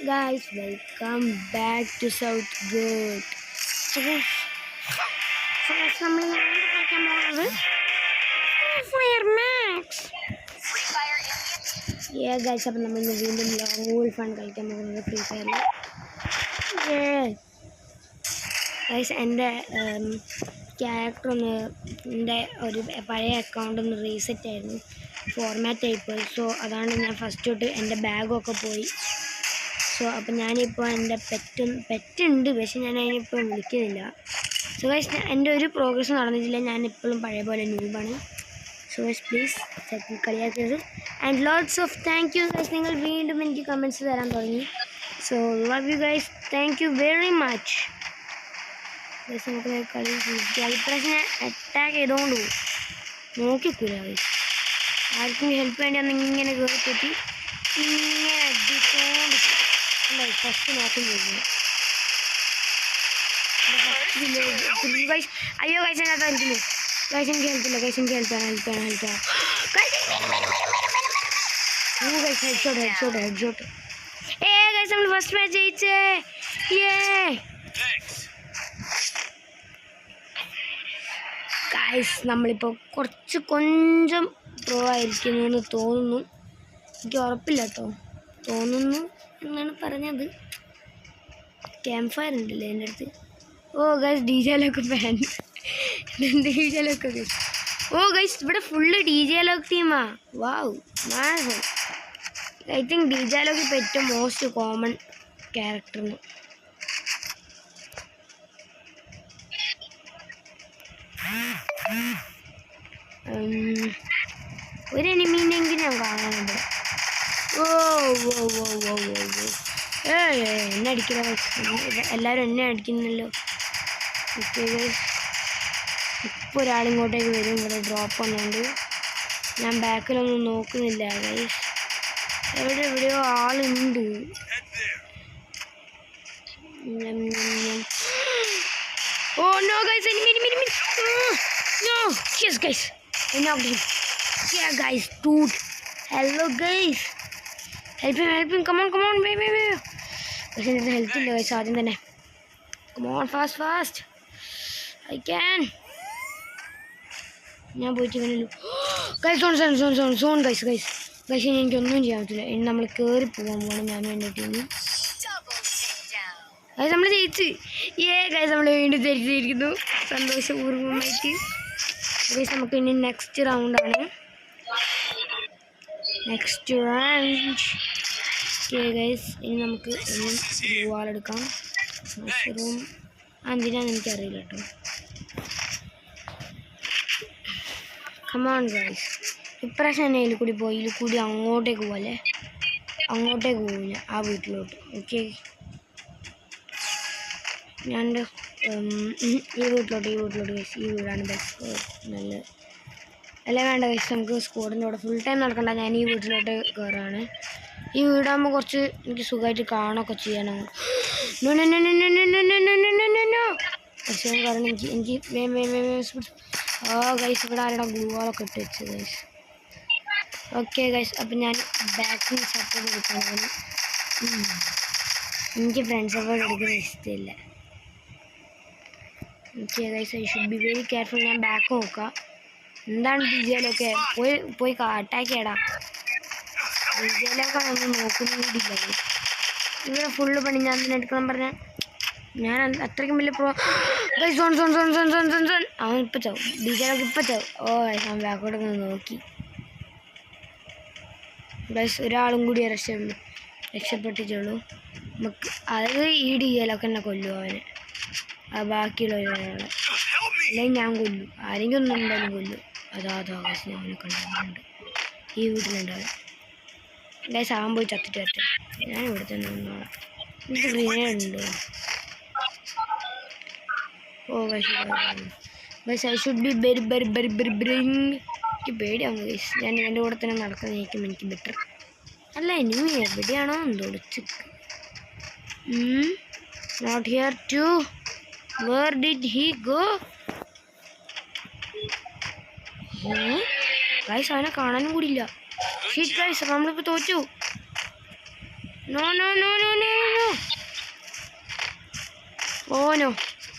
guys, welcome back to South Good. Yeah guys, അപ്പം നമ്മൾ വീണ്ടും ലോങ് വോൾഫ് ആണ് കളിക്കാൻ പോകുന്നത് ഫ്രീ ഫയറിൽ. ഗൈസ് എൻ്റെ ക്യാരക്ടർ എൻ്റെ ഒരു പഴയ അക്കൗണ്ട് ഒന്ന് റീസെറ്റ് ആയിരുന്നു, ഫോർമാറ്റ് ആയിപ്പോയി. സോ അതാണ് ഞാൻ ഫസ്റ്റ് തൊട്ട് എൻ്റെ ബാഗൊക്കെ പോയി. സോ അപ്പം ഞാനിപ്പോൾ എൻ്റെ പെറ്റുണ്ട്, പക്ഷെ ഞാൻ അതിനിപ്പോൾ വിളിക്കുന്നില്ല. സോ ഗൈസ് എൻ്റെ ഒരു പ്രോഗ്രസ് നടന്നിട്ടില്ല, ഞാനിപ്പോഴും പഴയ പോലെ ന്യൂബാണ്. സോ ഗൈസ് പ്ലീസ് കളിയാക്കരുത്. And lots of thank you guys, നിങ്ങൾ വീണ്ടും എനിക്ക് കമൻറ്റ്സ് തരാൻ തുടങ്ങി. So love you guys, thank you very much. Guys നമുക്ക് കളി ഇപ്രാവശ്യം ഞാൻ അറ്റാക്ക് ചെയ്തുകൊണ്ട് പോകും, നോക്കിക്കൂല ഗൈസ്. ആർക്കും ഹെൽപ്പ് വേണ്ടി അന്ന് ഇങ്ങനെ കയറി പറ്റി ഇങ്ങനെ അടിച്ചുകൊണ്ട് ഫസ്റ്റ് നോക്കും ചെയ്യുന്നു. ഗൈസ് അയ്യോ ഗൈസ് അതിനകത്ത് അടിക്കുന്നു. ഗൈസ് എനിക്ക് ഹെൽപ്പില്ല, ഗൈസ് എനിക്ക് ഹെൽപ്പാണ്. ഹെഡ്ഷോട്ട്. ഗൈസ് നമ്മൾ ഫസ്റ്റ് മാച്ച് ജയിച്ചേ. ഗൈസ് നമ്മളിപ്പോൾ കൊഞ്ചം പ്രോ ആയിരിക്കുന്നു എന്ന് തോന്നുന്നു, എനിക്ക് ഉറപ്പില്ല കേട്ടോ, തോന്നുന്നു എന്നാണ് പറഞ്ഞത്. ക്യാമ്പ് ഫയർ ഉണ്ടല്ലേ എൻ്റെ അടുത്ത്. Oh guys D J Alok fan, D J Alok guys. Oh guys ഇവിടെ ഫുള്ള് ഡി ജെ ലോക്ക് ടീമാ. Wow mass. I think D J Alok ഇപ്പോൾ ഏറ്റവും മോസ്റ്റ് കോമൺ ക്യാരക്ടറിന്. ഒരു എനിമീനെങ്കിലും ഞാൻ കാണാനുണ്ട്. ഓ എന്നെ അടിക്കണ, എല്ലാവരും എന്നെ അടിക്കുന്നല്ലോ. ഓക്കെ ഗൈസ് ഇപ്പോൾ ഒരാളിങ്ങോട്ടേക്ക് വരും, ഇവിടെ ഡ്രോപ്പ് വന്നുകൊണ്ട് ഞാൻ ബാക്കിലൊന്നും നോക്കുന്നില്ല ഗൈസ്. എവിടെയോ ആളുണ്ട്. Oh no guys, no, yes guys, I knocked him. Yeah guys, dude, hello guys, help him, come on baby. പക്ഷേ എൻ്റെ ഹെൽത്ത് ഇല്ല ഗൈസ് ആദ്യം തന്നെ. come on fast, I can. ഞാൻ പോയിട്ട് ഇവനല്ലോ ഗൈസ്. സോൺ ഗൈസ് എനിക്കൊന്നും ചെയ്യാൻ പറ്റില്ല. ഇനി നമ്മൾ കയറി പോകാൻ പോകണം ഞാനും എൻ്റെ ടീമിൽ. ഗൈസ് നമ്മൾ ജയിച്ച്. ഗൈസ് നമ്മൾ വീണ്ടും ജയിച്ചിരിക്കുന്നു, സന്തോഷപൂർവ്വമായിട്ട്. ഗൈസ് നമുക്ക് ഇനി നെക്സ്റ്റ് റൗണ്ടാണ്. ഗൈസ് ഇനി നമുക്ക് വാളെടുക്കാം. മഷ്റൂം എന്തിനാന്ന് എനിക്കറിയില്ല കേട്ടോ. കമോൺ ഗൈസ്, ഇപ്രാവശ്യം തന്നെ ഇതിൽ കൂടി അങ്ങോട്ടേക്ക് പോവില്ല, ആ വീട്ടിലോട്ട്. ഓക്കെ ഞാൻ ഈ വീട്ടിലോട്ട് ഗൈസ്. ഈ വീടാണ് ബെസ്റ്റ്, നല്ല അല്ലേ വേണ്ട ഗൈസ്. നമുക്ക് സ്ക്വാഡിൻ്റെ കൂടെ ഫുൾ ടൈം നടക്കണ്ട, ഞാൻ ഈ വീട്ടിലോട്ട് കയറാണ്. ഈ വീടാകുമ്പോൾ കുറച്ച് എനിക്ക് സുഖമായിട്ട് കാണുകയൊക്കെ ചെയ്യാനാണ്. പക്ഷേ കാരണം എനിക്ക് ഗൈസ് ഇവിടെ ആരുടെ ഗ്ലൂവാളൊക്കെ ഇട്ട് വെച്ച് ഗൈസ്. ഓക്കെ ഗൈസ് അപ്പം ഞാൻ ബാക്കിൽ സപ്പോർട്ട് കൊടുക്കാൻ എനിക്ക് ഫ്രണ്ട് സപ്പോർട്ട് എടുക്കുന്ന ഇഷ്ടമില്ല. Okay guys I should be very careful. ഞാൻ ബാക്ക് നോക്കാം. എന്താണ് ഡി ജെയിലൊക്കെ പോയി അറ്റാക്ക് ചെയ്യടാ. ഡി ജെയിലൊക്കെ ഒന്നും നോക്കുന്നില്ല. ഇവിടെ ഫുള്ള് പണി ഞാൻ തന്നെ എടുക്കണം പറഞ്ഞാൽ ഞാൻ അത്രയ്ക്കും വലിയ പ്രോ. സോൺ അവൻ ഇപ്പം ചാവും, ഡി ജെയിലൊക്കെ ഇപ്പം ചാവും. ഓ അവൻ ബാക്കോട്ട് നോക്കി ഗൈസ്. ഒരാളും കൂടി രക്ഷപ്പെട്ടിട്ടുള്ളൂ നമുക്ക്. അതായത് ഈ ഡി ജെയിലൊക്കെ എന്നെ കൊല്ലും അവനെ, ബാക്കിയുള്ള ഒരാളെ. അല്ലെങ്കിൽ ഞാൻ കൊല്ലും, ആരെങ്കിലും ഒന്നും എന്തായാലും കൊല്ലും. അതാ ഗൈസ് ഞാൻ അവനെ കണ്ടിട്ടുണ്ട്, ഈ വീട്ടിലുണ്ടാവും. ഗൈസ് ആവാൻ പോയി ചത്തിട്ട് വരട്ടെ, ഞാൻ ഇവിടെ തന്നെ നിന്നോളാം. എനിക്ക് ഗ്രീനേഡ് ഉണ്ട്. Oh guys I should be very എനിക്ക് പേടിയാവുന്നു ഗൈസ്. ഞാൻ ഇവൻ്റെ കൂടെ തന്നെ നടക്കുന്നതായിരിക്കും എനിക്ക് ബെറ്റർ. അല്ല ഇനി എവിടെയാണോ എന്തൊളിച്ച്. Not here too. Where did he go? Guys അവനെ കാണാനും കൂടിയില്ല. ഷീറ്റ് ഗൈസ് നമ്മളിപ്പോൾ തോറ്റു. No no no no no no. Oh no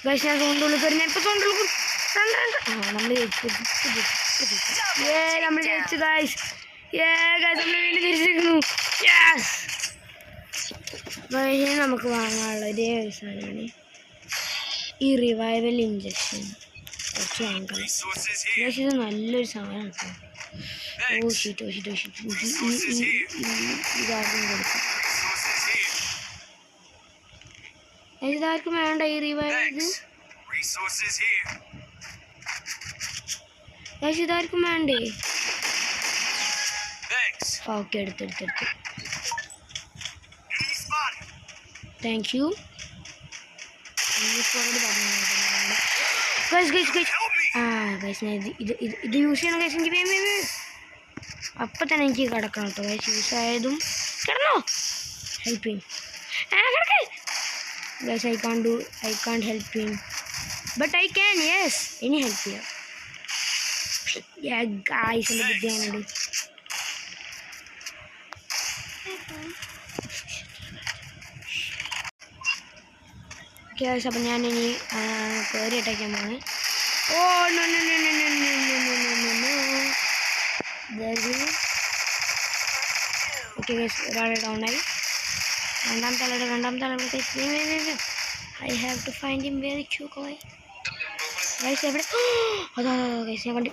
guys, ഞാൻ സോണിൻ്റെ കയറി. ഞാൻ ഇപ്പോൾ സോണിൻ്റെ ഉള്ളിൽ നമ്മൾ ജയിച്ചു. നമ്മൾ ജയിച്ചു ഗൈസ്. നമ്മൾ വീണ്ടും തിരിച്ചിരിക്കുന്നു. ഗൈസ് നമുക്ക് വാങ്ങാനുള്ള ഒരേ ഒരു സാധനമാണ് ഈ റിവൈവൽ ഇഞ്ചക്ഷൻ. കുറച്ച് വാങ്ങണം ഗൈസ്. ഇത് നല്ലൊരു സാധനമാണ്. ഓ ഷീറ്റ് ഇതാർക്കും കൊടുക്കാം. ഇതാർക്കും വേണ്ട ഈ റിവൈവൽ. ഇത് ഇതാർക്കും വേണ്ടേ? ഓക്കെ, എടുത്തെടുത്ത്. Thank you. ഇത് യൂസ് ചെയ്യണം ഗൈസ്. എനിക്ക് അപ്പം തന്നെ എനിക്ക് കിടക്കണം കേട്ടോ ഗൈസ്. യൂസ് ആയതും കിടന്നോ. ഹെൽപ്പ് ചെയ്യും കിടക്കേ guys. I can't help him, but I can. Yes, ഇനി ഹെൽപ്പ് ചെയ്യാം. ഗൈസ് എൻ്റെ ബുദ്ധിയാണത്. ഗൈസ് അപ്പം ഞാനിനി കയറി അട്ടയ്ക്കാൻ പോണ്. Oh no no no no no no no no. Okay guys, ഒരാൾ ഡൗണായി. രണ്ടാമത്തെ ആളുടെ I have to find him very quickly. Guys, എവിടെ? അതാ ഗൈസ്, ഞാൻ കണ്ടു.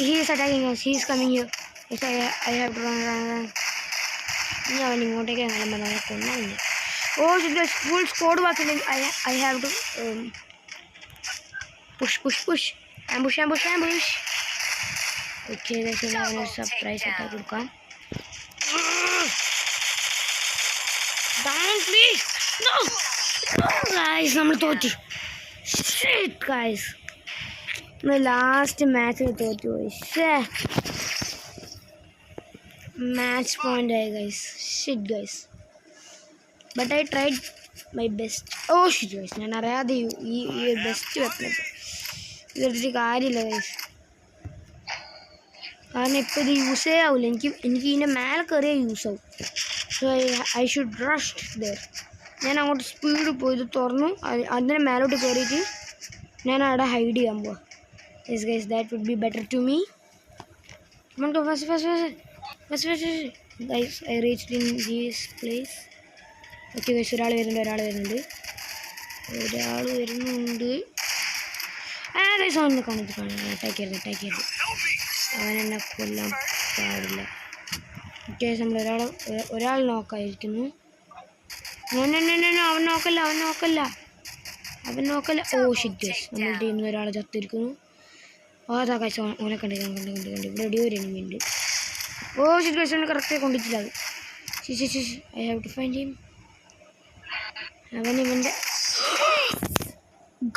He is attacking us. He is coming here. Guys, I have to run. ഇനി അവൻ ഇങ്ങോട്ടേക്ക് എങ്ങനെ വന്നാൽ കൊന്നില്ല. ഓ ഗൈസ്, ഫുൾ സ്ക്വാഡ് ബാക്കിയുണ്ട്. I have to push. Ambush. Okay guys, ഞാൻ അവനൊരു സർപ്രൈസ് അറ്റാക്ക് കൊടുക്കാം. Down please. No guys, നമ്മൾ തോറ്റു. Shit guys, ലാസ്റ്റ് മാച്ചിൽ തോറ്റു പോയി. മാച്ച് പോയിന്റ് ആയി guys. Shit guys, but I tried my best. Oh shit guys, ഞാൻ അറിയാതെ ഈ ബെസ്റ്റ് വെക്കുന്നത് ഇതെടുത്തിട്ട് കാര്യമില്ല ഗൈസ്. കാരണം ഇപ്പോൾ ഇത് യൂസേ ആവില്ല. എനിക്ക് ഇതിൻ്റെ മേലെ കയറിയാൽ യൂസ് ആവും. So I should rush there. ഞാൻ അങ്ങോട്ട് സ്പീഡ് പോയി ഇത് തുറന്നു. അതിന് മേലോട്ട് കയറിയിട്ട് ഞാൻ അവിടെ ഹൈഡ് ചെയ്യാൻ പോവാം. Yes guys, that would be better to me. First guys, I reached in this place. Okay guys, ഒരാൾ വരുന്നുണ്ട്. ഗൈസ് അവനെ കാണിച്ച് അറ്റാക്ക് ചെയ്യരുത്. അവനെന്നെ കൊല്ലാൻ പാടില്ല. ഓക്കെ, നമ്മൾ ഒരാൾ നോക്കായിരിക്കുന്നു. അവൻ നോക്കല്ല. ഓ ഷിറ്റ് ഗൈസ്, നമ്മുടെ ടീമിൽ നിന്ന് ഒരാൾ ചത്തിരിക്കുന്നു. അതാ ഗൈസ്, ഓനെ കണ്ട് ഇവിടെ എവിടെയോ ഒരു എനിമി ഉണ്ട്. ഓ ഷിറ്റ് ഗൈസ്, അവനെ കറക്റ്റായി കൊണ്ടിട്ടില്ല അത്. I have to find him. അവൻ ഇവൻ്റെ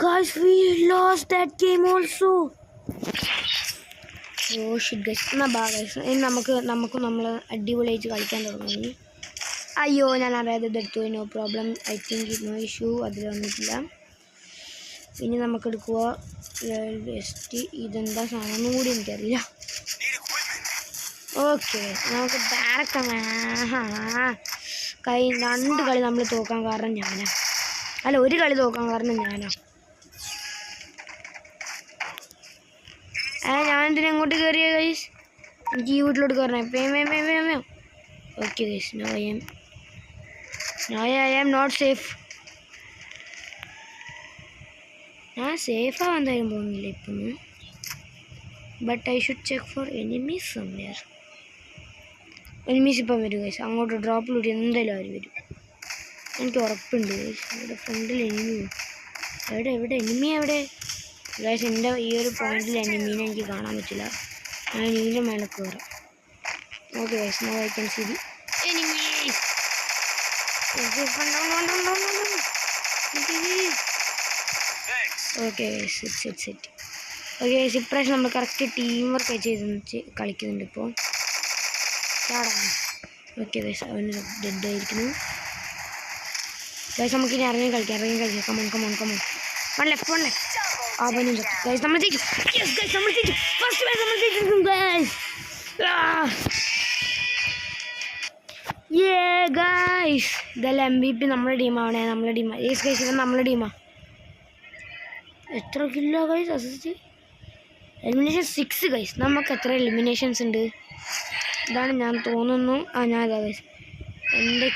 guys, we lost that game also. Oh shit guys, എന്നാൽ ബാ ഗൈസ്, ഇനി നമ്മൾ അടിപൊളിയായിട്ട് കളിക്കാൻ തുടങ്ങി. അയ്യോ, ഞാൻ അറിയാതെ ഇതെടുത്തു. No problem, I think no issue, അതിൽ വന്നിട്ടില്ല. ഇനി നമുക്ക് എടുക്കുക ജസ്റ്റ് ഇതെന്താ സാധനം കൂടി എനിക്കറിയില്ല. ഓക്കെ, നമുക്ക് ഡയറക്റ്റ് രണ്ട് കളി നമ്മൾ തോക്കാൻ കാരണം ഞാനാ. അല്ല, ഒരു കളി തോക്കാൻ കാരണം ഞാനാ. ഞാനെന്തിനാ അങ്ങോട്ട് കയറിയ ഗൈസ്? എനിക്ക് ഈ വീട്ടിലോട്ട് കയറണേ. Okay guys, no I am not safe. ഞാൻ സേഫാണ് എന്തായാലും പോകുന്നില്ല ഇപ്പം. But I should check for enemies somewhere. Enemies ഇപ്പം വരും ഗൈസ്. അങ്ങോട്ട് ഡ്രോപ്പിലൂടെ എന്തായാലും അവർ വരും, എനിക്ക് ഉറപ്പുണ്ട് ഗൈസ്. ഇവിടെ ഫ്രണ്ടിൽ എനിമി. എവിടെ എനിമി ഗൈസ്? എൻ്റെ ഈ ഒരു പോയിന്റിൽ എനിമീനെ എനിക്ക് കാണാൻ പറ്റില്ല. ഞാൻ ഇതിൻ്റെ മേലെ കയറാം. Okay guys, no I can see the enemies. Okay set. Okay ഇപ്രാവശ്യം നമ്മൾ കറക്റ്റ് ടീം വർക്ക് ചെയ്ത് കളിക്കുന്നുണ്ട് ഇപ്പോൾ. ഓക്കെ ഗൈസ്, അവന് ഡെഡ് ആയിരിക്കുന്നു ഗൈസ്. നമുക്കിനി ഇറങ്ങി കളിക്കാം. കമോൺ. One left. അവനും ഗൈസ്, നമ്മൾ ജയിച്ചു. ഫസ്റ്റ് മാച്ച് നമ്മൾ ജയിച്ചിരിക്കും ഗൈസ്. ഗൈസ് ഇതെല്ലാം MVP നമ്മുടെ ടീമാവണേ. നമ്മുടെ ടീമാ ഗൈസ്. ഇവൻ നമ്മുടെ ടീമാ. എത്ര kilo guys assist? Elimination 6 guys. നമുക്ക് എത്ര എലിമിനേഷൻസ് ഉണ്ട്? ഇതാണ് ഞാൻ തോന്നുന്നു. ഞാൻ ഇതാ ഗൈസ് എൻ്റെ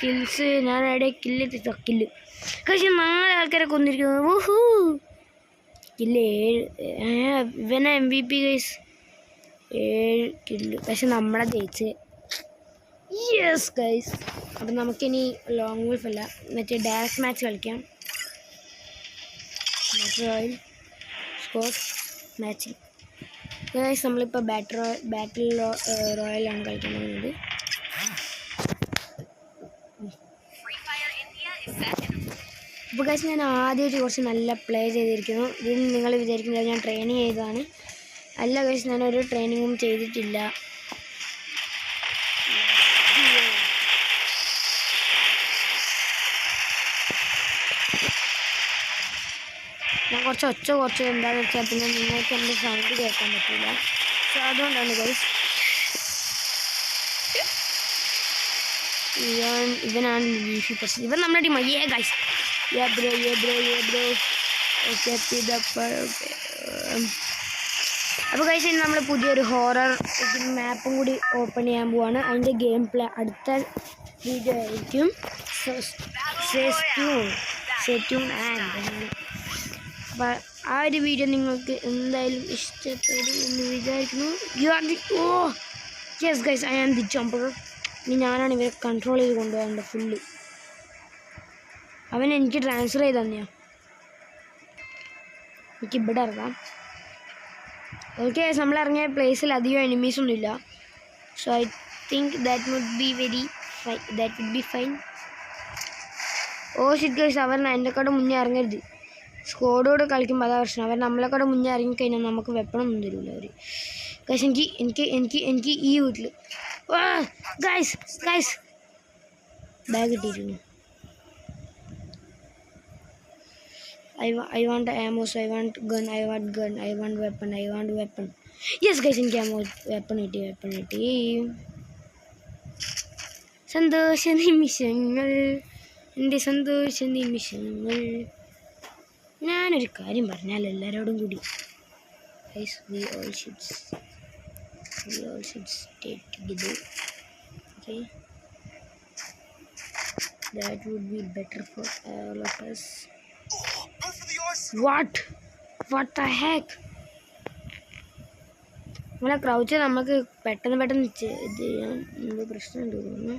കിൽസ് ഞാൻ എവിടെ കില്ല് പക്ഷെ 4 ആൾക്കാരെ കൊന്നിരിക്കുന്നത്. ഊഹൂ കില്ല് 7. ഇവനെ MVP ഗൈസ് 7 കില്ല്. പക്ഷെ നമ്മളെ ജയിച്ച്. Yes guys. അപ്പം നമുക്കിനി ലോങ് വോൾഫ് അല്ല മറ്റേ ഡയറക്റ്റ് മാച്ച് കളിക്കാം. Batter royal squad matching guys. നമ്മളിപ്പോൾ ബാറ്റിൽ റോയലാണ് കളിക്കാൻ പോകുന്നത്. ഇപ്പോൾ ഗൈസ് ഞാൻ ആദ്യമായിട്ട് കുറച്ച് നല്ല പ്ലേ ചെയ്തിരിക്കുന്നു. ഇതിന് നിങ്ങൾ വിചാരിക്കുന്നത് ഞാൻ ട്രെയിനിങ് ചെയ്തതാണ്. അല്ല ഗൈസ്, ഞാനൊരു ട്രെയിനിങ്ങും ചെയ്തിട്ടില്ല. ഞാൻ കുറച്ച് എന്താണെന്ന് വെച്ചാൽ പിന്നെ നിങ്ങൾക്ക് എൻ്റെ സൗണ്ട് കേൾക്കാൻ പറ്റില്ല. സോ അതുകൊണ്ടാണ് ഗൈസ്. ഇവനാണ് ലീഫി പ്രശ്നം. ഇവൻ നമ്മുടെ ടീം. Guys bro okay. അപ്പോൾ ഗൈസ് ഇനി നമ്മൾ പുതിയൊരു ഹൊറർ മാപ്പും കൂടി ഓപ്പൺ ചെയ്യാൻ പോവാണ്. അതിൻ്റെ ഗെയിം പ്ലേ അടുത്ത വീഡിയോ ആയിരിക്കും. അപ്പോൾ ആ ഒരു വീഡിയോ നിങ്ങൾക്ക് എന്തായാലും ഇഷ്ടപ്പെടും എന്ന് വിചാരിക്കുന്നു. Yes guys, I am the jumper. ഇനി ഞാനാണ് ഇവരെ കൺട്രോൾ ചെയ്ത് കൊണ്ടുപോകേണ്ടത് ഫുള്ള്. അവൻ എനിക്ക് ട്രാൻസ്ഫർ ചെയ്ത് തന്നെയാണ്. എനിക്ക് ഇവിടെ ഇറങ്ങാം. ഓക്കെ, നമ്മൾ ഇറങ്ങിയ പ്ലേസിൽ അധികം എനിമീസൊന്നുമില്ല. So I think that would be fine. Shit guys, അവർ എൻ്റെക്കാട് മുന്നേ ഇറങ്ങരുത്. സ്ക്വാഡോട് കളിക്കുമ്പോൾ അതാ പ്രശ്നം. അവർ നമ്മളെക്കാട് മുന്നേ ഇറങ്ങിക്കഴിഞ്ഞാൽ നമുക്ക് വെപ്പണൊന്നും തരില്ല അവർ. ഗൈസ് എനിക്ക് ഈ വീട്ടിൽ ഗൈസ് ബാഗ് കിട്ടിയിരുന്നു. I want ammo, I want gun, I want weapon. Yes guys, എനിക്ക് ammo weapon കിട്ടി. സന്തോഷ നിമിഷങ്ങൾ, എൻ്റെ സന്തോഷ നിമിഷങ്ങൾ. ഞാനൊരു കാര്യം പറഞ്ഞാൽ എല്ലാവരോടും കൂടി guys, we all should stay together. Okay, that would be better for all of us. What the heck? നമ്മളെ ക്രൗച്ച് നമുക്ക് പെട്ടെന്ന് ഇത് ചെയ്യാൻ എന്തോ പ്രശ്നമുണ്ട് തോന്നുന്നു.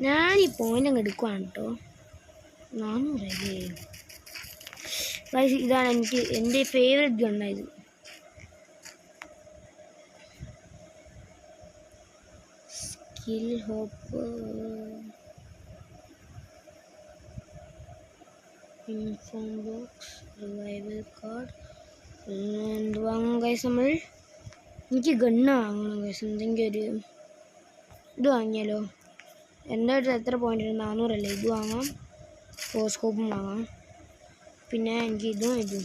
ഞാൻ ഈ പോയിന്റ് അങ്ങ് എടുക്കുവാണ് കേട്ടോ. 400 ഗൈസ്. ഇതാണ് എൻ്റെ ഫേവറേറ്റ് ഗണ്ണായത്. Skill hop, inform box, revival card. എന്ത് വാങ്ങും ഗൈസ് നമ്മൾ? എനിക്ക് ഗണ്ണ് വാങ്ങണം ഗൈസ്. എന്തെങ്കിലും ഒരു ഇത് വാങ്ങിയാലോ? എൻ്റെ അടുത്ത് എത്ര പോയിന്റ് ഉണ്ട്? 400 അല്ലേ? ഇത് വാങ്ങാം. ഫോർസ്കോപ്പും വാങ്ങാം. പിന്നെ എനിക്ക് ഇതും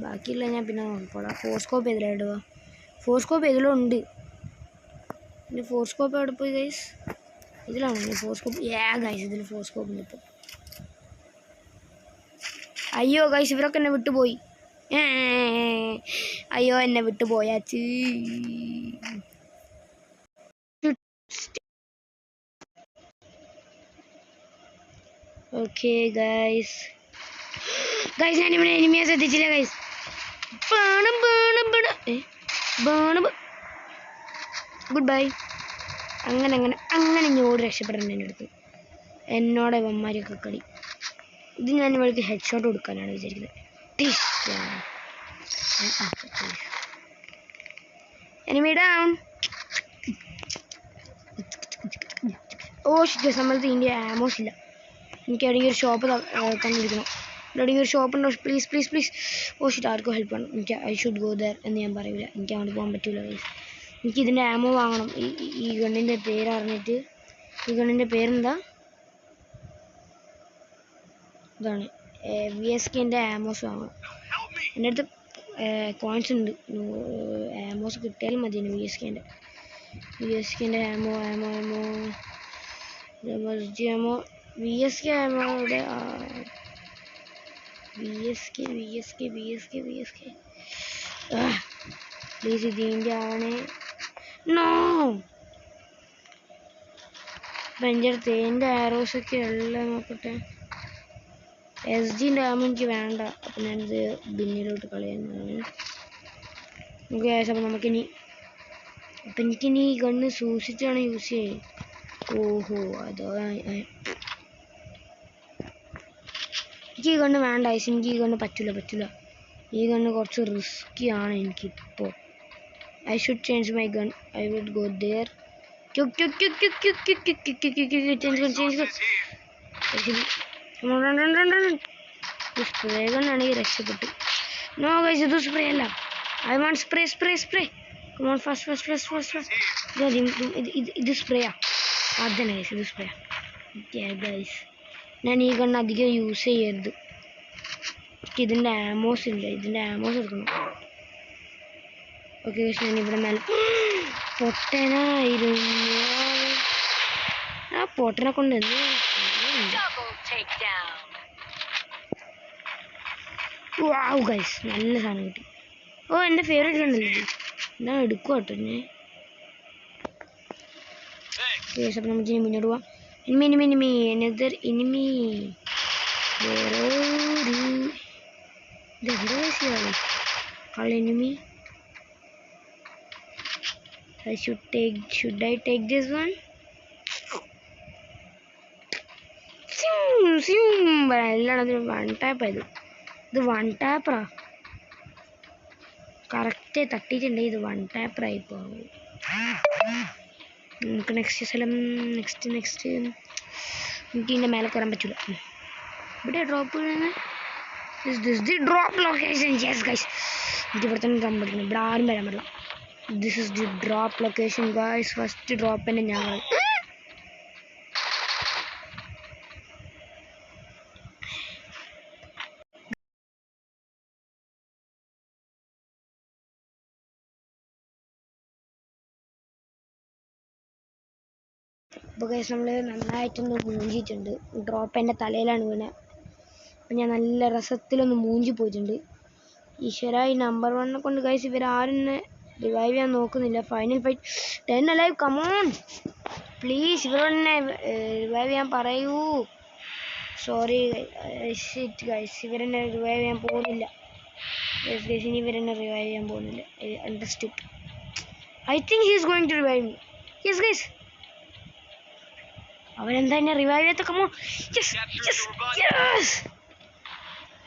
ബാക്കിയുള്ള ഞാൻ പിന്നെ നോക്കിക്കോളാം. ഫോർസ്കോപ്പ് ഇതിലിടുക. ഫോർസ്കോപ്പ് ഇതിലും ഉണ്ട്. എൻ്റെ ഫോർസ്കോപ്പ് എവിടെ പോയി ഗൈസ്? ഇതിലാണോ ഫോർസ്കോപ്പ്? ഗൈസ് ഇതിൽ ഫോർസ്കോപ്പ് ഉണ്ട് ഇപ്പോൾ. അയ്യോ ഗൈസ്, ഇവരൊക്കെ എന്നെ വിട്ടുപോയി. അയ്യോ എന്നെ വിട്ടുപോയാച്ച്. ഓക്കെ ഗൈസ്, ഞാൻ ഇവിടെ എനിമിയെ ശ്രദ്ധിച്ചില്ല ഗൈസ്. Good bye. അങ്ങനെ ഇങ്ങോട്ട് രക്ഷപ്പെടേണ്ട എൻ്റെ അടുത്ത്. എന്നോട് ഇവന്മാരൊക്കെ കളി. ഇത് ഞാൻ ഇവൾക്ക് ഹെഡ് ഷോട്ട് കൊടുക്കാനാണ് വിചാരിക്കുന്നത്. Enemy down. ഷിറ്റ്, നമ്മളത് ഇതിൻ്റെ ആമോസ് ഇല്ല. എനിക്ക് എവിടെയെങ്കിലും ഒരു ഷോപ്പ് കണ്ടിരിക്കണം. എവിടെയെങ്കിലും ഒരു ഷോപ്പ് ഉണ്ടോ? പ്ലീസ്. ഷിറ്റ്, ആർക്കും ഹെൽപ്പ് വേണം. എനിക്ക് ഐ ഷുഡ് ഗോ ദർ എന്ന് ഞാൻ പറയില്ല. എനിക്ക് അങ്ങോട്ട് പോകാൻ പറ്റില്ല ഗൈസ്. എനിക്ക് ഇതിൻ്റെ ആമോ വാങ്ങണം. ഈ ഗണ്ണിൻ്റെ പേര് അറിഞ്ഞിട്ട്. ഈ ഗണ്ണിൻ്റെ പേരെന്താ? ഇതാണ് VSKൻ്റെ ആമോസ് വാങ്ങണം. എൻ്റെ അടുത്ത് കോയിൻസ് ഉണ്ട്. ആമോസ് കിട്ടിയാലും മതി. VSKൻ്റെ ആമോ GMO VSK ammo ഇവിടെ VSK പ്ലീസ് ഇതിൻ്റെ ആണ്. നോ അപ്പം എൻ്റെ അടുത്ത് എൻ്റെ ആരോസൊക്കെ എല്ലാം നോക്കട്ടെ. SGൻ്റെ ആകുമ്പോൾ എനിക്ക് വേണ്ട. അപ്പം ഞാനിത് ബിന്നിലോട്ട് കളയുന്നതാണ്. ഓക്കെ അപ്പം നമുക്കിനി എനിക്കിനി ഈ ഗണ്ണ് സൂക്ഷിച്ചാണ് യൂസ് ചെയ്യുക. ഓഹോ അതോ എനിക്ക് ഈ ഗണ്ണ് വേണ്ട. എനിക്ക് ഈ ഗണ്ണ് പറ്റില്ല. ഈ ഗണ്ണ് കുറച്ച് റിസ്ക്കിയാണ് എനിക്കിപ്പോൾ. I should change my gun. I will go there. Spray ഗണ്ണാണെങ്കിൽ രക്ഷപ്പെട്ടു. നോ ഗൈസ് ഇത് സ്പ്രേ അല്ല. I want spray. Come on fast. ഇത് സ്പ്രേയാ. അതന്നെ ഗൈസ് ഇത് സ്പ്രേ. ഗൈസ് ഞാൻ ഈ ഗണ്ണ് അധികം യൂസ് ചെയ്യരുത്. ഇതിൻ്റെ ആമോസ് ഇല്ല. ഇതിൻ്റെ ആമോസ് എടുക്കണം. ഓക്കെ ഗൈസ് ഞാനിവിടെ മേലെ പൊട്ടനായിരുന്നു. ആ പൊട്ടനെ കൊണ്ട് വാവ് ഗൈസ് നല്ല സാധനം കിട്ടി. ഓ എൻ്റെ ഫേവറേറ്റ് ഉണ്ടല്ലോ. ഞാൻ എടുക്കുക കേട്ടോ ഞാൻ. ഗൈസ് അപ്പം നമുക്ക് ഇനി മുന്നോട്ട് പോവാം. Enemy another enemy. വേറെ ഇതെവിടെ ഗൈസ് കള enemy. Should I take this one? എല്ലാത്തിനും വൺ ടാപ്പ് ആയത്. ഇത് വൺ ടാപ്പറാ. കറക്റ്റ് തട്ടിയിട്ടുണ്ട്. ഇത് വൺ ടാപ്പറായി പോകും. നമുക്ക് നെക്സ്റ്റ് സ്ഥലം നെക്സ്റ്റ് എനിക്ക് ഇതിൻ്റെ മേലെ കയറാൻ പറ്റില്ല. ഇവിടെ drop drop location. Yes guys എനിക്ക് ഇവിടെ തന്നെ കയറാൻ പറ്റുന്നു. ഇവിടെ ആരും വരാൻ പറ്റില്ല. This is the drop location guys. First drop തന്നെ ഞാൻ അപ്പോൾ ഗൈസ് നമ്മൾ നന്നായിട്ടൊന്ന് മൂഞ്ചിയിട്ടുണ്ട്. ഡ്രോപ്പ് എൻ്റെ തലയിലാണ് വീണത്. അപ്പം ഞാൻ നല്ല രസത്തിലൊന്ന് മൂഞ്ചി പോയിട്ടുണ്ട്. ഈശ്വര ഈ നമ്പർ 1 കൊണ്ട് ഗൈസ് ഇവരാരും റിവൈവ് ചെയ്യാൻ നോക്കുന്നില്ല. Final fight 10 alive. Come on please ഇവരെന്നെ റിവൈവ് ചെയ്യാൻ പറയൂ. സോറി ഗൈസ് ഇവരെന്നെ റിവൈവ് ചെയ്യാൻ പോകുന്നില്ല. ഇനി ഇവരെന്നെ റിവൈവ് ചെയ്യാൻ പോകുന്നില്ല. Understood. I think he is going to revive me. Yes guys അവരെന്താ എന്നെ റിവൈവ് ചെയ്ത. Come on yes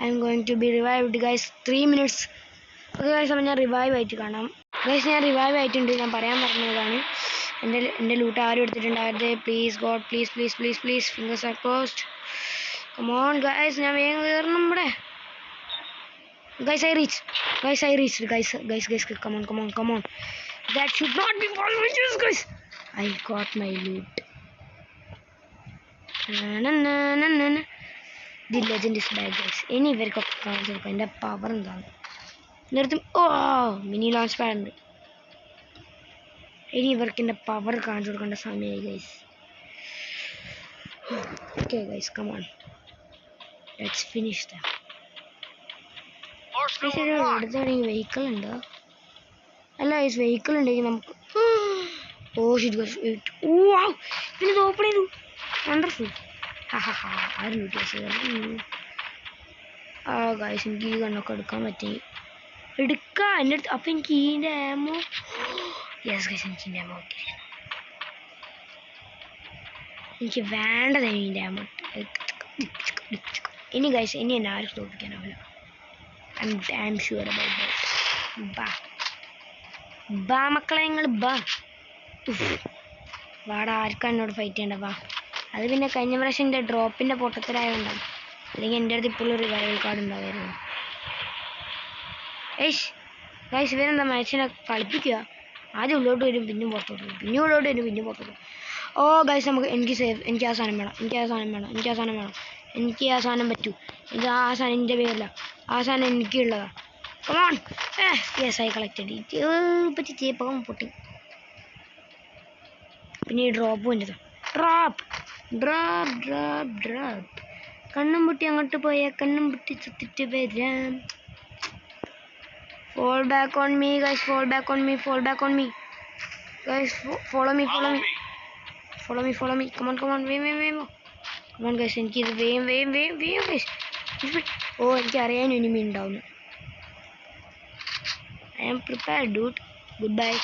I am going to be revived guys 3 minutes. Okay guys അപ്പം ഞാൻ റിവൈവ് ആയിട്ട് കാണാം. ഗൈസ് ഞാൻ റിവൈവ് ആയിട്ടുണ്ട്. ഞാൻ പറയാൻ പറഞ്ഞതാണ്. എൻ്റെ ലൂട്ട് ആരും എടുത്തിട്ടുണ്ടാവരുത്. Please God please fingers are closed. Come on guys ഞാൻ വേഗം കയറണം ഇവിടെ. Guys I reach guys come on that should not be possible guys. I got my loot. The legend is back guys. ഇനി ഇവർക്കൊക്കെ കാണിച്ചു കൊടുക്കാം എൻ്റെ പവർ എന്താണ്. നിർത്തും. ഓ മിനി ലോഞ്ച് പാഡ് ഉണ്ട്. ഇനി ഇവർക്ക് എൻ്റെ പവർ കാണിച്ചു കൊടുക്കേണ്ട സമയമായി guys. Okay guys come on let's finish dum. അടുത്താണെങ്കിൽ വെഹിക്കിൾ ഉണ്ടോ? അല്ല ഗൈസ് വെഹിക്കിൾ ഉണ്ടെങ്കിൽ നമുക്ക് ഓ ഷിറ്റ് ഗൈസ് ഇതിന് ഓപ്പൺ ചെയ്തു. വണ്ടർഫുൾ. ആരും ഗൈസ് എനിക്ക് ഈ കണ്ണൊക്കെ എടുക്കാൻ പറ്റി. എടുക്കാം എൻ്റെ അടുത്ത്. അപ്പം എനിക്ക് ഇതിൻ്റെ ആമോ. യെസ് ഗൈസ് എനിക്ക് ഇതിൻ്റെ ആമോ കിട്ടിയിരിക്കുന്നു. എനിക്ക് വേണ്ടത് ഇതിൻ്റെ ആമോ. ഇനി ഗൈസ് ഇനി എന്നെ ആരും തോൽപ്പിക്കാനാവില്ല. I'm sure about that. ബാ മക്കളെ നിങ്ങൾ ബാ. വാടാ ആർക്കാണ് എന്നോട് ഫൈറ്റ് ചെയ്യേണ്ട. വാ. അത് പിന്നെ കഴിഞ്ഞ പ്രാവശ്യം എൻ്റെ ഡ്രോപ്പിൻ്റെ പൊട്ടത്തിലായതുകൊണ്ടാണ്. അല്ലെങ്കിൽ എൻ്റെ അടുത്ത് ഇപ്പോഴും റിവൈവൽ കാർഡ് ഉണ്ടാവുമായിരുന്നു. ഗൈസ് ഇവരെന്താ മനുഷ്യനെ കളിപ്പിക്കുക. ആദ്യം ഉള്ളോട്ട് വരും പിന്നെ പുറത്തോട്ട് വരും, പിന്നെ ഉള്ളോട്ട് വരും പിന്നെ പുറത്തോട്ട് വരും. ഓ ഗൈസ് എനിക്ക് ആ സാധനം വേണം. എനിക്ക് ആ സാധനം പറ്റൂ. ഇത് ആ സാധനം എൻ്റെ പേരില്ല. ആ സാധനം എനിക്കുള്ളതാ. Come on. Yes I collected it. പറ്റി ചേപ്പകം പൊട്ടി. പിന്നെ ഈ ഡ്രോപ്പും എൻ്റെ ഡ്രോപ്പ് ഡ്രോപ്പ്. കണ്ണും പൊട്ടി അങ്ങോട്ട് പോയാൽ കണ്ണും പൊട്ടി ചത്തിട്ട് വരാം. Fall back on me, guys. Fall back on me. Guys, follow me. Come on. Wait. Come on, guys. എനിക്കിത് വേം guys. ഓ, എനിക്കറിയാൻ ഇനിമി ഉണ്ടാവുന്നു. I am prepared, dude. Goodbye.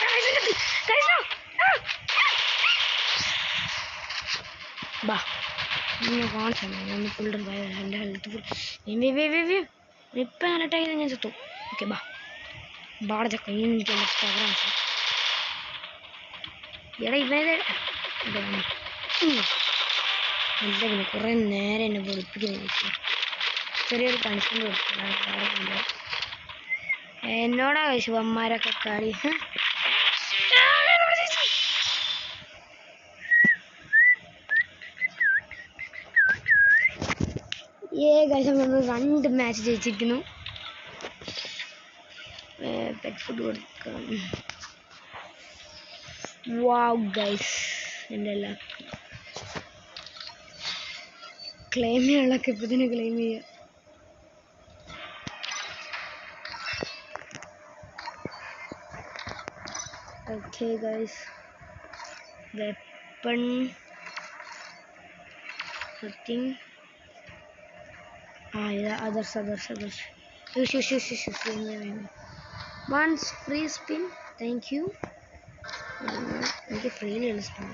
Guys, no. Bah. ഞാൻ കാണിച്ചാൽ ഞാൻ ഫുൾ എൻ്റെ ഹെൽത്ത് ഫുൾ ഇപ്പം ഞാൻ അറ്റാക്ക് ചെയ്ത് ഞാൻ ചത്തു. ഓക്കെ ബാടെ ചക്ക എനിക്ക് ഇൻസ്റ്റാഗ്രാം എടാ ഇവനെ എന്താ പിന്നെ കുറേ നേരം എന്നെ പൊളിപ്പിക്കുന്നു. ചെറിയൊരു പണിഷ്മെൻ്റ് കൊടുത്തു എന്നോടാ ശിവന്മാരൊക്കെ കളി. ഗൈസ് നമ്മൾ 2 മാച്ച് ജയിച്ചിരിക്കുന്നു. പെറ്റ് ഫുഡ് കൊടുക്കാം. വാവ് ഗൈസ്, എൻ്റെ എല്ലാ ക്ലെയിം ചെയ്യാനുള്ളൊക്കെ ഇപ്പം തന്നെ ക്ലെയിം ചെയ്യുക. Okay guys, weapon nothing. ഇത് others. Once free spin, thank you. എനിക്ക് ഫ്രീയിലുള്ള സ്പിൻ.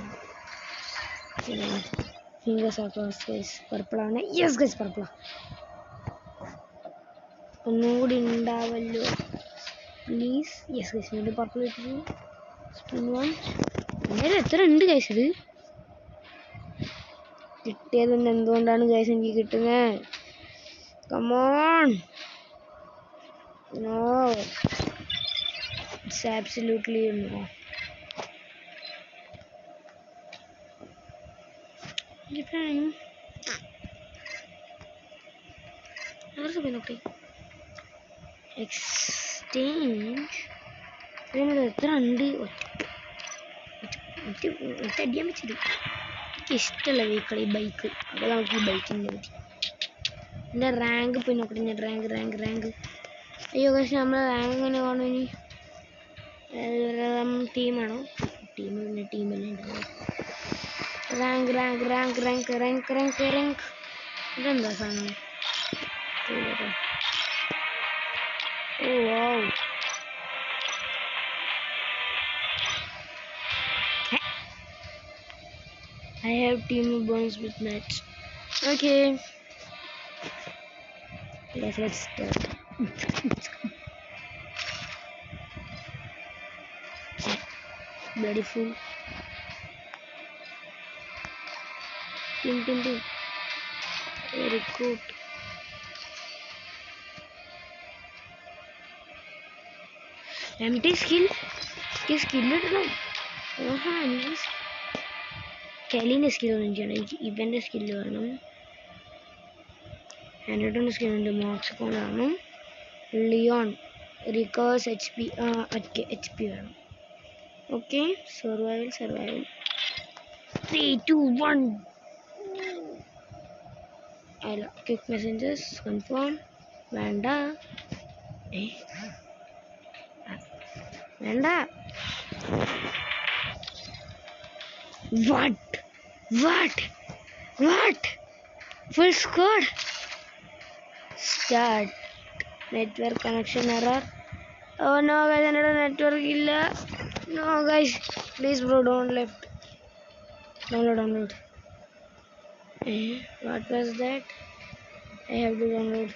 Fingers across guys. പർപ്പിളാണ്. യെസ് ഗൈസ്, പർപ്പിളാണ്. ഒന്നുകൂടി ഉണ്ടാവല്ലോ പ്ലീസ്. യെസ് ഗൈസ്, വീണ്ടും പർപ്പിൾ ഇട്ടു. സ്പിൻ 1. നേരെ എത്ര ഉണ്ട് ഗൈസ് ഇത് കിട്ടിയത്? എന്തുകൊണ്ടാണ് ഗൈസ് എനിക്ക് കിട്ടുന്നത്? Come on. No. It's absolutely no. Different. Where's the penalty? Exchange. എത്ര ഉണ്ട്? ഒറ്റയടിയാൻ വെച്ചത്. എനിക്ക് ഇഷ്ടമല്ല വീക്കളി ബൈക്ക്. അപ്പോൾ നമുക്ക് ഈ ബൈക്കിൻ്റെ പറ്റി എൻ്റെ റാങ്ക് പോയി നോക്കട്ടെ. ഞാൻ റാങ്ക്. അയ്യോ പക്ഷേ നമ്മളെ റാങ്ക് എങ്ങനെ കാണും ഇനി? ടീമാണോ? ടീമല്ലേ ഉണ്ടാവുക. റാങ്ക്. ഇതെന്താ സാധനം? ഓ വാവ്. I have team bonus with match. Okay. Let's start. Bloody fool. Ting. Very good. Empty skill. Skill ഇടണം. കെലിൻ്റെ സ്കിൽ ഒന്നും ചെയ്യണം. എനിക്ക് ഇവൻ്റെ സ്കില്ല് വേണം. ആൻഡ്രോയിഡിൻ്റെ സ്കില്ലുണ്ട്. മോക്സിക്കോൺ വേണം. ലിയോൺ റിക്കേഴ്സ് HP വേണം. Okay, survival 3, 2, 1. അല്ല, ക്വിക്ക് മെസ്സേജസ് കൺഫേം വേണ്ട. What? Full squad. Start. Network connection error. Oh no guys, another network illa. No guys, please bro, don't left. Download. What was that? I have to download.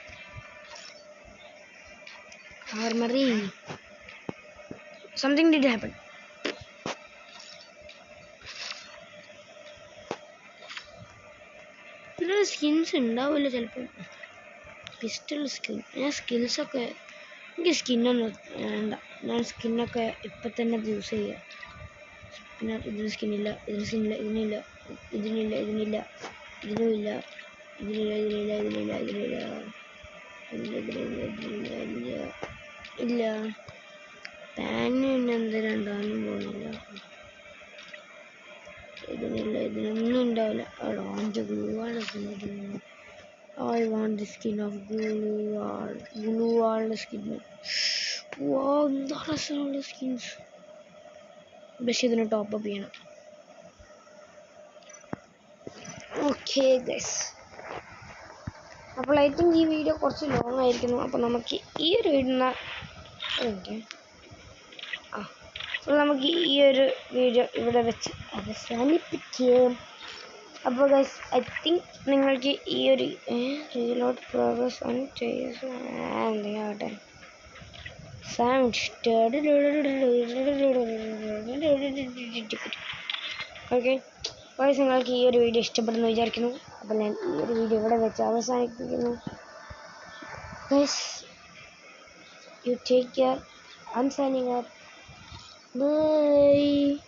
Armory. Something did happen. Skins ഉണ്ടാവില്ല ചിലപ്പോൾ. Pistol skin. ഞാൻ സ്കിൽസൊക്കെ എനിക്ക് സ്കിന്നൊന്നും വേണ്ട. ഞാൻ സ്കിന്നൊക്കെ ഇപ്പം തന്നെ use ചെയ്യുക. പിന്നെ ഇതിന് സ്കിന്നില്ല, ഇതിനില്ല. പാന് പിന്നെ എന്തിനാണ്ടാനും പോകുന്നില്ല. ഇത് ഇതിനില്ല, ഇതിനൊന്നും ഉണ്ടാവില്ല. എൻ്റെ ഗ്ലൂവാൾ I want the skin of Glual. Glual skin. Wow, എന്താ രസമുള്ള സ്കിൻസ്. പക്ഷെ ഇതിന് ടോപ്പ് അപ്പ് ചെയ്യണം. ഓക്കെ ഗൈസ്, അപ്പോൾ ഐ തിങ്ക് ഈ വീഡിയോ കുറച്ച് ലോങ് ആയിരിക്കുന്നു. അപ്പോൾ നമുക്ക് ഈ ഒരു വീഡിയോ അപ്പോൾ നമുക്ക് ഈ ഒരു വീഡിയോ ഇവിടെ വെച്ച് അവസാനിപ്പിക്കാം. അപ്പോൾ ഗൈസ്, ഐ തിങ്ക് നിങ്ങൾക്ക് ഈ ഒരു റീലോഡ് പ്രോഗ്രസ് ഓൺ എന്തെങ്കിലാവട്ടെ സൗണ്ട് ഓക്കെ ഗൈസ്, നിങ്ങൾക്ക് ഈ ഒരു വീഡിയോ ഇഷ്ടപ്പെടുന്നു വിചാരിക്കുന്നു. അപ്പോൾ ഞാൻ ഈ ഒരു വീഡിയോ ഇവിടെ വെച്ച് അവസാനിപ്പിക്കുന്നു. Guys, you take care. I am signing off. Bye.